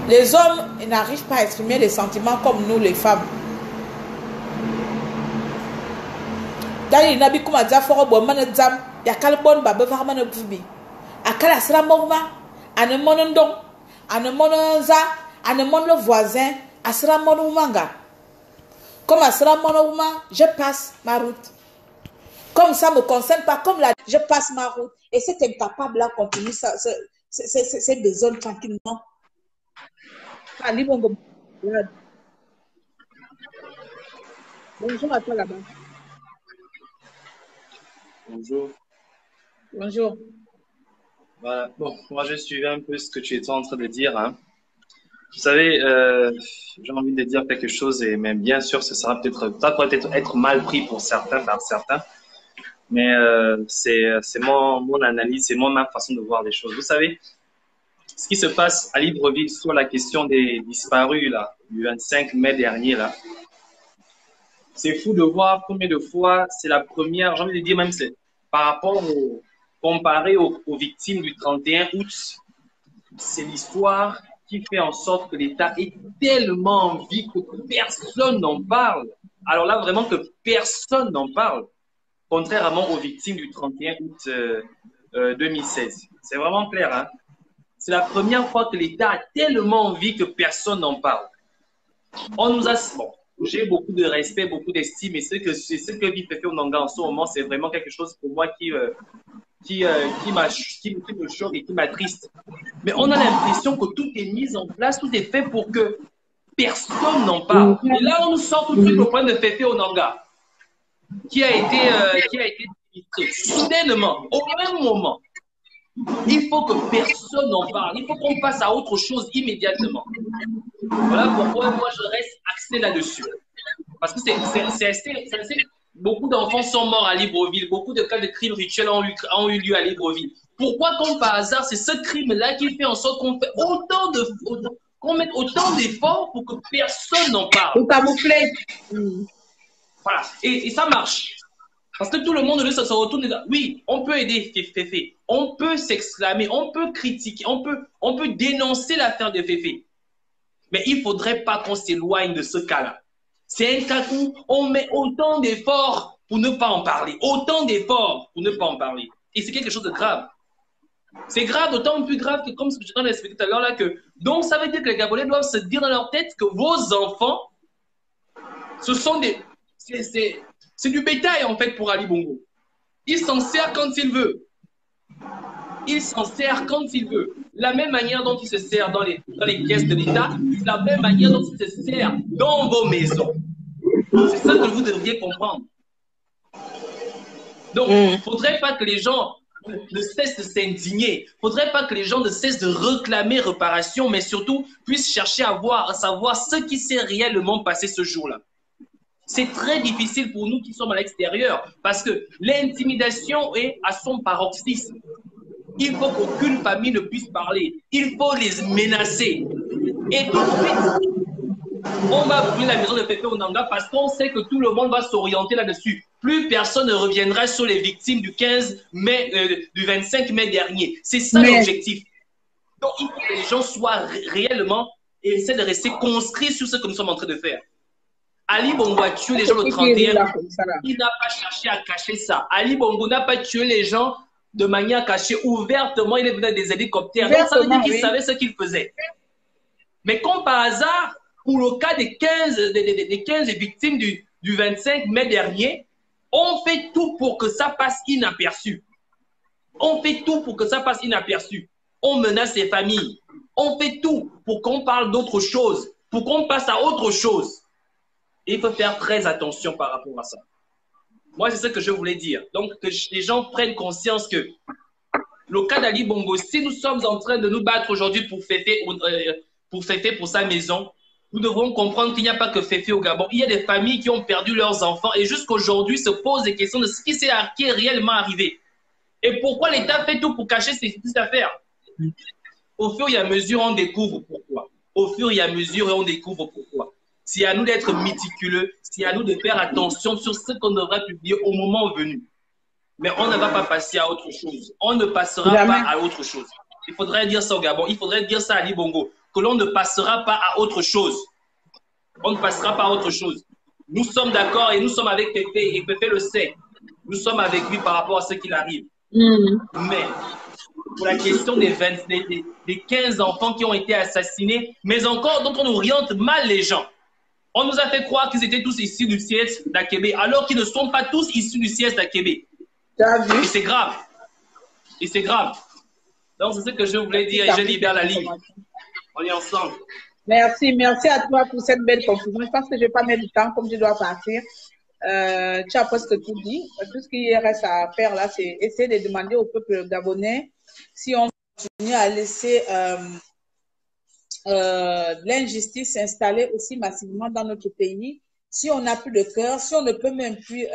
Les hommes n'arrivent pas à exprimer les sentiments comme nous les femmes. Dali nabi kuma zaforo bo mana zam ya kalbon ba ba mana bubi akala sra mogma ane monondon ane mononza ane mon le voisin asra monumanga comme asra monuma je passe ma route comme ça me concerne pas comme là je passe ma route et cet incapable là continue ça c'est des zones tranquillement Ali Bongo. Bonjour à toi là-bas. Bonjour. Bonjour. Voilà. Bon, moi je suivais un peu ce que tu étais en train de dire. Hein. Vous savez, j'ai envie de dire quelque chose, mais bien sûr, ça pourrait être mal pris pour certains, par certains. Mais c'est mon analyse, c'est ma façon de voir les choses. Vous savez, ce qui se passe à Libreville sur la question des disparus là, du 25 mai dernier là. C'est fou de voir combien de fois c'est la première, j'ai envie de dire même, c'est par rapport comparé aux victimes du 31 août, c'est l'histoire qui fait en sorte que l'État est tellement en vie que personne n'en parle. Alors là, vraiment que personne n'en parle, contrairement aux victimes du 31 août 2016. C'est vraiment clair, hein? C'est la première fois que l'État a tellement envie que personne n'en parle. On nous a... Bon, j'ai beaucoup de respect, beaucoup d'estime, et ce que vit Féfé Onanga en ce moment, c'est vraiment quelque chose pour moi qui me choque et qui m'attriste. Mais on a l'impression que tout est mis en place, tout est fait pour que personne n'en parle. Et là, on nous sort tout de suite le point de Féfé Onanga, qui a été illustré soudainement, au même moment. Il faut que personne n'en parle. Il faut qu'on passe à autre chose immédiatement. Voilà pourquoi moi je reste axé là-dessus. Parce que c'est assez. Beaucoup d'enfants sont morts à Libreville. Beaucoup de cas de crimes rituels ont eu lieu à Libreville. Pourquoi, comme par hasard, c'est ce crime-là qui fait en sorte qu'on fait qu'on mette autant d'efforts pour que personne n'en parle? Pour camoufler. Voilà. Et ça marche. Parce que tout le monde se retourne et dit, oui, on peut aider Féfé, on peut s'exclamer, on peut critiquer, on peut dénoncer l'affaire de Féfé. Mais il ne faudrait pas qu'on s'éloigne de ce cas-là. C'est un cas où on met autant d'efforts pour ne pas en parler. Autant d'efforts pour ne pas en parler. Et c'est quelque chose de grave. C'est grave, d'autant plus grave que, comme ce que je t'ai expliqué tout à l'heure, là, que donc ça veut dire que les Gabonais doivent se dire dans leur tête que vos enfants, ce sont des... C'est du bétail, en fait, pour Ali Bongo. Il s'en sert quand il veut. Il s'en sert quand il veut. La même manière dont il se sert dans les caisses de l'État, c'est la même manière dont il se sert dans vos maisons. C'est ça que vous devriez comprendre. Donc, il ne faudrait pas que les gens ne cessent de s'indigner. Il ne faudrait pas que les gens ne cessent de réclamer réparation, mais surtout puissent chercher à savoir ce qui s'est réellement passé ce jour-là. C'est très difficile pour nous qui sommes à l'extérieur parce que l'intimidation est à son paroxysme. Il faut qu'aucune famille ne puisse parler. Il faut les menacer. Et tout de suite, on va brûler la maison de Féfé Onanga parce qu'on sait que tout le monde va s'orienter là-dessus. Plus personne ne reviendra sur les victimes du 15 mai, du 25 mai dernier. C'est ça l'objectif. Donc, il faut que les gens soient réellement et essaient de rester conscrits sur ce que nous sommes en train de faire. Ali Bongo a tué les gens le 31. Il n'a pas cherché à cacher ça. Ali Bongo n'a pas tué les gens de manière cachée, ouvertement. Il est venu des hélicoptères. Donc, ça veut dire qu'il savait ce qu'il faisait. Mais comme par hasard, pour le cas des 15 victimes du 25 mai dernier, on fait tout pour que ça passe inaperçu. On fait tout pour que ça passe inaperçu. On menace les familles. On fait tout pour qu'on parle d'autre chose, pour qu'on passe à autre chose. Et il faut faire très attention par rapport à ça. Moi, c'est ce que je voulais dire. Donc, que les gens prennent conscience que le cas d'Ali Bongo, si nous sommes en train de nous battre aujourd'hui pour Féfé, pour sa maison, nous devrons comprendre qu'il n'y a pas que Féfé au Gabon. Il y a des familles qui ont perdu leurs enfants et jusqu'aujourd'hui se posent des questions de ce qui est réellement arrivé. Et pourquoi l'État fait tout pour cacher ces affaires? Au fur et à mesure, on découvre pourquoi. Au fur et à mesure, on découvre pourquoi. C'est à nous d'être méticuleux, c'est à nous de faire attention sur ce qu'on devrait publier au moment venu. Mais on ne va pas passer à autre chose. On ne passera pas à autre chose. Il faudrait dire ça au Gabon, il faudrait dire ça à Ali Bongo, que l'on ne passera pas à autre chose. On ne passera pas à autre chose. Nous sommes d'accord et nous sommes avec Féfé, et Féfé le sait. Nous sommes avec lui par rapport à ce qu'il arrive. Mais pour la question des 15 enfants qui ont été assassinés, mais encore, donc on oriente mal les gens. On nous a fait croire qu'ils étaient tous issus du siège d'Akébé, alors qu'ils ne sont pas tous issus du siège d'Akébé. Et c'est grave. Et c'est grave. Donc, c'est ce que je voulais dire et je libère la ligne. On est ensemble. Merci à toi pour cette belle conclusion. Je pense que je ne vais pas mettre du temps comme je dois partir. Tu as presque tout dit. Tout ce qu'il reste à faire là, c'est essayer de demander au peuple gabonais si on continue à laisser l'injustice s'installer aussi massivement dans notre pays, si on n'a plus de cœur, si on ne peut même plus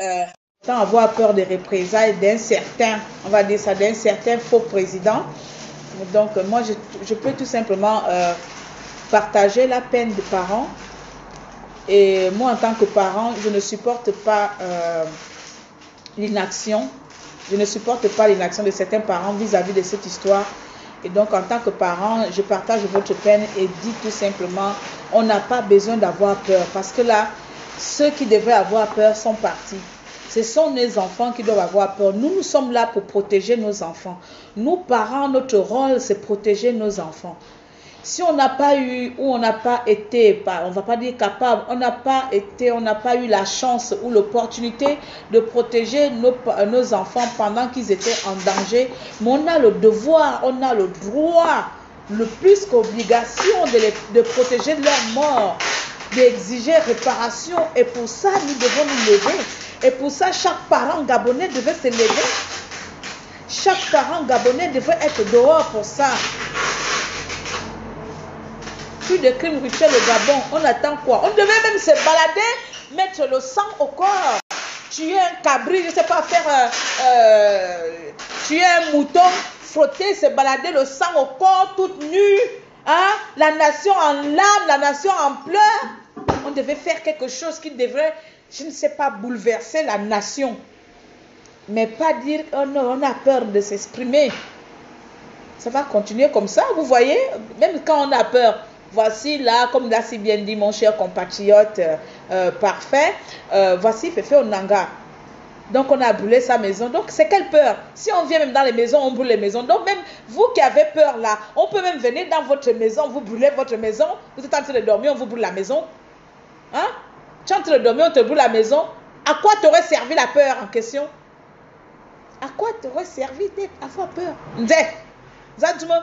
avoir peur des représailles d'un certain, on va dire ça, d'un certain faux président. Donc moi je peux tout simplement partager la peine des parents. Et moi en tant que parent, je ne supporte pas l'inaction. Je ne supporte pas l'inaction de certains parents vis-à-vis de cette histoire. Et donc, en tant que parent, je partage votre peine et dis tout simplement, on n'a pas besoin d'avoir peur. Parce que là, ceux qui devraient avoir peur sont partis. Ce sont nos enfants qui doivent avoir peur. Nous, nous sommes là pour protéger nos enfants. Nous, parents, notre rôle, c'est protéger nos enfants. Si on n'a pas eu, ou on n'a pas été, on ne va pas dire capable, on n'a pas eu la chance ou l'opportunité de protéger nos enfants pendant qu'ils étaient en danger, mais on a le devoir, on a le droit, le plus qu'obligation de protéger de leur mort, d'exiger réparation. Et pour ça, nous devons nous lever. Et pour ça, chaque parent gabonais devait se lever. Chaque parent gabonais devait être dehors pour ça. Plus de crimes rituels au Gabon, on attend quoi? On devait même se balader, mettre le sang au corps. Tuer un cabri, je ne sais pas faire, tuer un mouton, frotter, se balader le sang au corps, toute nue. Hein? La nation en larmes, la nation en pleurs. On devait faire quelque chose qui devrait, je ne sais pas, bouleverser la nation. Mais pas dire, oh non, on a peur de s'exprimer. Ça va continuer comme ça, vous voyez? Même quand on a peur. Voici là, comme l'a si bien dit mon cher compatriote parfait, voici Féfé Onanga. Donc on a brûlé sa maison. Donc c'est quelle peur? Si on vient même dans les maisons, on brûle les maisons. Donc même vous qui avez peur là, on peut même venir dans votre maison, vous brûlez votre maison. Vous êtes en train de dormir, on vous brûle la maison. Hein? Tu es en train de dormir, on te brûle la maison. À quoi t'aurait servi la peur en question? À quoi t'aurais servi d'avoir peur? Nzé, Zadjuma,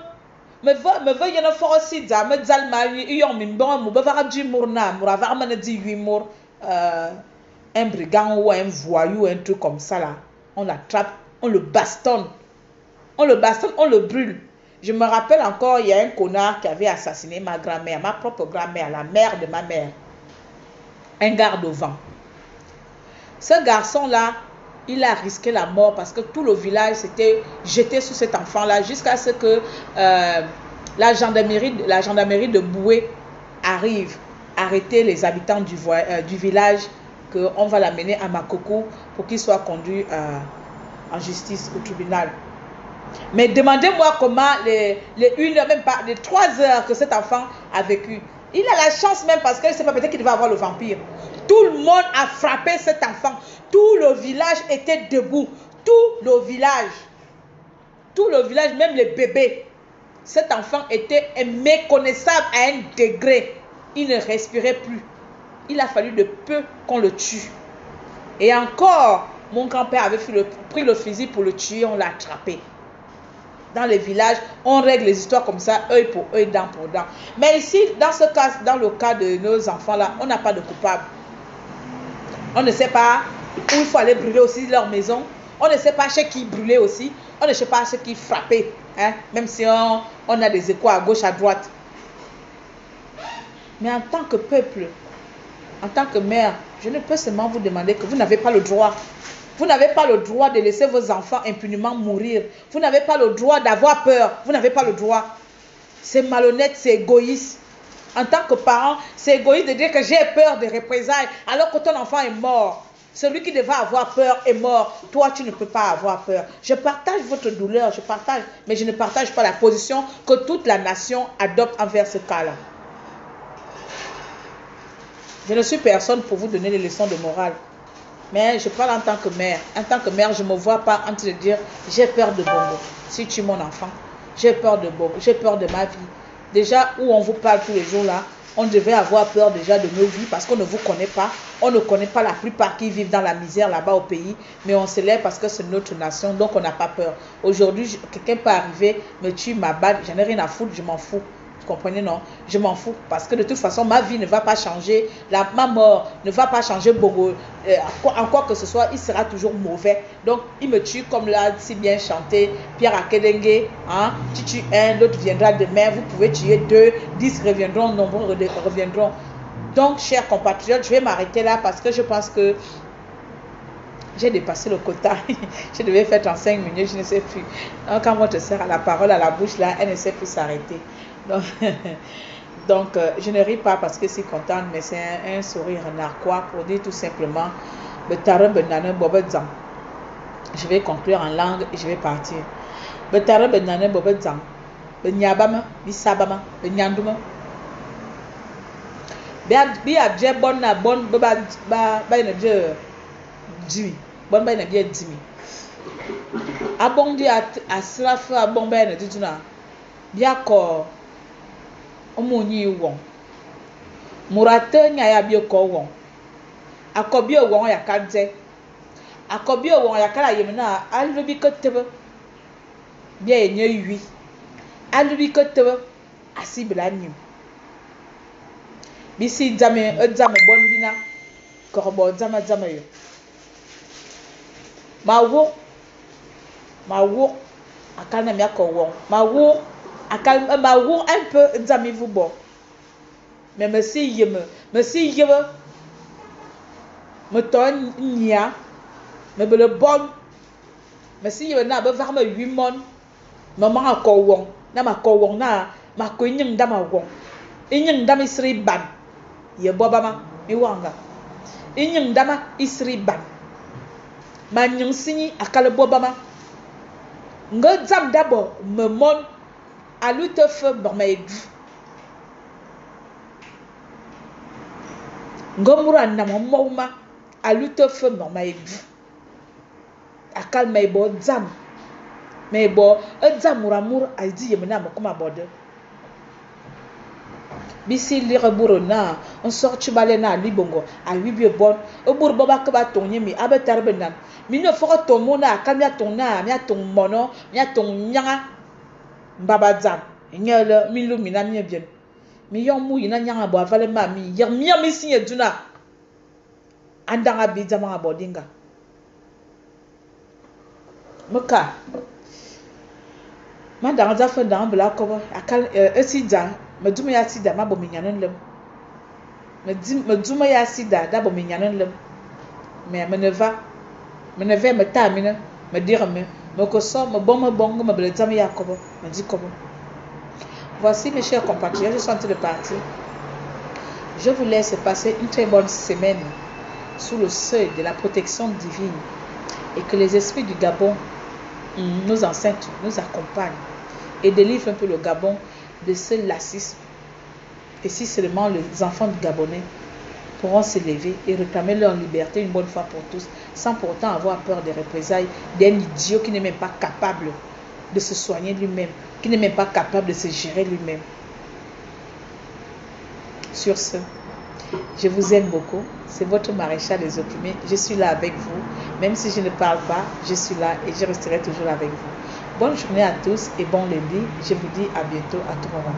me veut y en avoir aussi, me dzalma, yon mimbon, me bavara du mourna, mouravar me dit 8 mours, un brigand ou un voyou, un truc comme ça là. On l'attrape, on le bastonne. On le bastonne, on le brûle. Je me rappelle encore, il y a un connard qui avait assassiné ma grand-mère, ma propre grand-mère, la mère de ma mère. Un garde au vent. Ce garçon-là, il a risqué la mort parce que tout le village s'était jeté sur cet enfant-là jusqu'à ce que la gendarmerie de Boué arrive, arrêter les habitants du village, qu'on va l'amener à Makoko pour qu'il soit conduit en justice au tribunal. Mais demandez-moi comment les 1 heure, même pas les 3 heures que cet enfant a vécu. Il a la chance même parce qu'il ne sait pas peut-être qu'il devait avoir le vampire. Tout le monde a frappé cet enfant. Tout le village était debout. Tout le village, même les bébés. Cet enfant était méconnaissable à un degré. Il ne respirait plus. Il a fallu de peu qu'on le tue. Et encore, mon grand-père avait pris le fusil pour le tuer, on l'a attrapé. Dans les villages, on règle les histoires comme ça, œil pour œil, dent pour dent. Mais ici, dans ce cas, dans le cas de nos enfants-là, on n'a pas de coupable. On ne sait pas où il faut aller brûler aussi leur maison. On ne sait pas chez qui brûler aussi. On ne sait pas chez qui frapper. Hein? Même si on a des échos à gauche, à droite. Mais en tant que peuple, en tant que mère, je ne peux seulement vous demander que vous n'avez pas le droit. Vous n'avez pas le droit de laisser vos enfants impunément mourir. Vous n'avez pas le droit d'avoir peur. Vous n'avez pas le droit. C'est malhonnête, c'est égoïste. En tant que parent, c'est égoïste de dire que j'ai peur des représailles alors que ton enfant est mort. Celui qui devait avoir peur est mort. Toi, tu ne peux pas avoir peur. Je partage votre douleur, je partage, mais je ne partage pas la position que toute la nation adopte envers ce cas-là. Je ne suis personne pour vous donner des leçons de morale. Mais je parle en tant que mère. En tant que mère, je ne me vois pas en train de dire j'ai peur de Bongo. Si tu es mon enfant, j'ai peur de Bongo, j'ai peur de ma vie. Déjà, où on vous parle tous les jours là, on devait avoir peur déjà de nos vies parce qu'on ne vous connaît pas. On ne connaît pas la plupart qui vivent dans la misère là-bas au pays. Mais on se lève parce que c'est notre nation, donc on n'a pas peur. Aujourd'hui, quelqu'un peut arriver, me tuer, m'abattre, j'en ai rien à foutre, je m'en fous. Vous comprenez, non? Je m'en fous parce que de toute façon, ma vie ne va pas changer. Ma mort ne va pas changer beaucoup. En quoi que ce soit, il sera toujours mauvais. Donc, il me tue comme l'a si bien chanté Pierre Akedengue. Hein? Tu tues un, l'autre viendra demain. Vous pouvez tuer 2, 10 reviendront, nombreux reviendront. Donc, chers compatriotes, je vais m'arrêter là parce que je pense que j'ai dépassé le quota. Je devais faire 35 minutes, je ne sais plus. Donc, quand on te sert à la parole, à la bouche, là, elle ne sait plus s'arrêter. Donc, je ne ris pas parce que je suis contente, mais c'est un sourire narquois pour dire tout simplement je vais conclure en langue et je vais partir. Omonyi won murate nya ya bi ko won akobi won ya kadze akobi won ya kala yemna alubi kotebe bia enye wi alubi kotebe asibla nim bisi dzame bondina korbo dzama yo mawo akana mi akowon mawo un peu d'amis vous bon mais merci yeme me ton nia me le bon merci yeme na be va me 8 mon maman akowon na makowon na makoyin ndama won inyin ndama isri ban ye bobama mi wanga inyin ndama isri ban manyin sini akale bobama ngo dzam dabo me mon à lui te fait bormaïd ngomura na momma à lui te fait bormaïd akal may bo dzam mais bo dzamura mur a di yemna mo kuma bode Bisi lire bourona, on sort chubalena libongo, à 8 bieux bon, au bourboba que va ton yemi, abe tarbenan. Mine fera ton mona, kamia ton na, mia ton mono, mia ton nyanga, babadzam, nyele, milu mina mien bien. Mi yon mou yina nyanga bo avale mami, yer mia misi yeduna. Andanga bidama abodinga. Moka. Ma dans za fa dans bla ko akal esida me duma ya sida ma bo minyanen lem me duma ya sida da bo minyanen lem mais me ne va me tamina me dire me ko so me bon me bla zama ya ko me dit ko. Voici mes chers compatriotes, je suis en train de partir. Je vous laisse passer une très bonne semaine sous le seuil de la protection divine et que les esprits du Gabon nous enseignent, nous accompagnent et délivrent un peu le Gabon de ce lacisme. Et si seulement les enfants du Gabonais pourront s'élever et réclamer leur liberté une bonne fois pour tous, sans pourtant avoir peur des représailles d'un idiot qui n'est même pas capable de se soigner lui-même, qui n'est même pas capable de se gérer lui-même. Sur ce, je vous aime beaucoup. C'est votre maréchal des opprimés. Je suis là avec vous. Même si je ne parle pas, je suis là et je resterai toujours avec vous. Bonne journée à tous et bon lundi. Je vous dis à bientôt à tout moment.